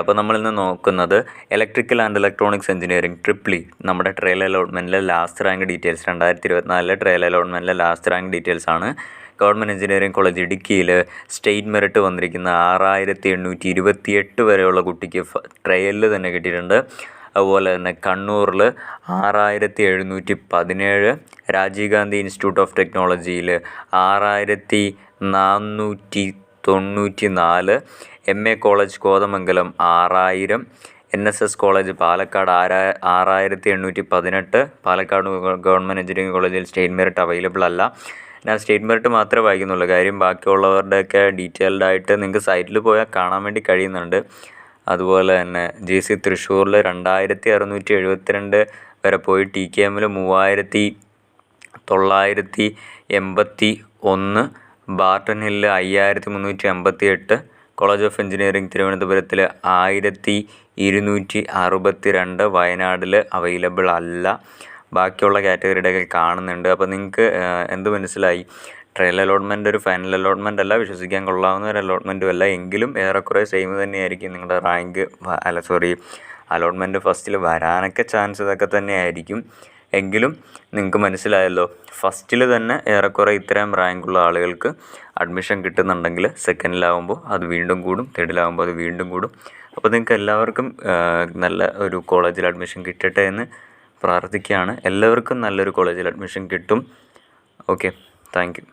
അപ്പോൾ നമ്മളിന്ന് നോക്കുന്നത് ഇലക്ട്രിക്കൽ ആൻഡ് ഇലക്ട്രോണിക്സ് എഞ്ചിനീയറിംഗ് ട്രിപ്ലി നമ്മുടെ ട്രയൽ അലോട്ട്മെൻറ്റിലെ ലാസ്റ്റ് റാങ്ക് ഡീറ്റെയിൽസ് 2024 ട്രയൽ അലോട്ട്മെൻറ്റിലെ ലാസ്റ്റ് റാങ്ക് ഡീറ്റെയിൽസ് ആണ്. ഗവൺമെൻറ് എഞ്ചിനീയറിംഗ് കോളേജ് ഇടുക്കിയിൽ സ്റ്റേറ്റ് മെറിറ്റ് വന്നിരിക്കുന്ന 6828 വരെയുള്ള കുട്ടിക്ക് ട്രയലിൽ തന്നെ കിട്ടിയിട്ടുണ്ട്. അതുപോലെ തന്നെ കണ്ണൂരിൽ 6717, രാജീവ് ഗാന്ധി ഇൻസ്റ്റിറ്റ്യൂട്ട് ഓഫ് ടെക്നോളജിയിൽ 6494, MA college Kothamangalam 6000, NSS college Palakkad 6818. Palakkad government engineering കോളേജിൽ സ്റ്റേറ്റ് മെറിറ്റ് അവൈലബിൾ അല്ല. ഞാൻ സ്റ്റേറ്റ് മെറിറ്റ് മാത്രമേ വായിക്കുന്നുള്ളൂ. കാര്യം ബാക്കിയുള്ളവരുടെയൊക്കെ ഡീറ്റെയിൽഡായിട്ട് നിങ്ങൾക്ക് സൈറ്റിൽ പോയാൽ കാണാൻ വേണ്ടി കഴിയുന്നുണ്ട്. അതുപോലെ തന്നെ GC തൃശ്ശൂരിൽ 2672 വരെ പോയി. TKM 3981, Barton Hill 5388, college of engineering തിരുവനന്തപുരത്തിൽ 1262, വയനാട്ടിൽ അവൈലബിൾ അല്ല. ബാക്കിയുള്ള കാറ്റഗറിയുടെയൊക്കെ കാണുന്നുണ്ട്. അപ്പോൾ നിങ്ങൾക്ക് എന്ത് മനസ്സിലായി? ട്രയൽ അലോട്ട്മെൻറ്റ് ഒരു ഫൈനൽ അലോട്ട്മെൻ്റ് അല്ല, വിശ്വസിക്കാൻ കൊള്ളാവുന്ന ഒരു അലോട്ട്മെൻറ്റും അല്ല. എങ്കിലും ഏറെക്കുറെ സെയിം തന്നെയായിരിക്കും നിങ്ങളുടെ റാങ്ക്. അലോട്ട്മെൻറ്റ് ഫസ്റ്റിൽ വരാനൊക്കെ ചാൻസ് ഇതൊക്കെ തന്നെയായിരിക്കും. എങ്കിലും നിങ്ങൾക്ക് മനസ്സിലായല്ലോ, ഫസ്റ്റിൽ തന്നെ ഏറെക്കുറെ ഇത്രയും റാങ്കുള്ള ആളുകൾക്ക് അഡ്മിഷൻ കിട്ടുന്നുണ്ടെങ്കിൽ സെക്കൻഡിലാവുമ്പോൾ അത് വീണ്ടും കൂടും, തേർഡിലാവുമ്പോൾ അത് വീണ്ടും കൂടും. അപ്പോൾ നിങ്ങൾക്ക് എല്ലാവർക്കും നല്ല ഒരു കോളേജിൽ അഡ്മിഷൻ കിട്ടട്ടെ എന്ന് പ്രാർത്ഥിക്കുകയാണ്. എല്ലാവർക്കും നല്ലൊരു കോളേജിൽ അഡ്മിഷൻ കിട്ടും. Okay, thank you.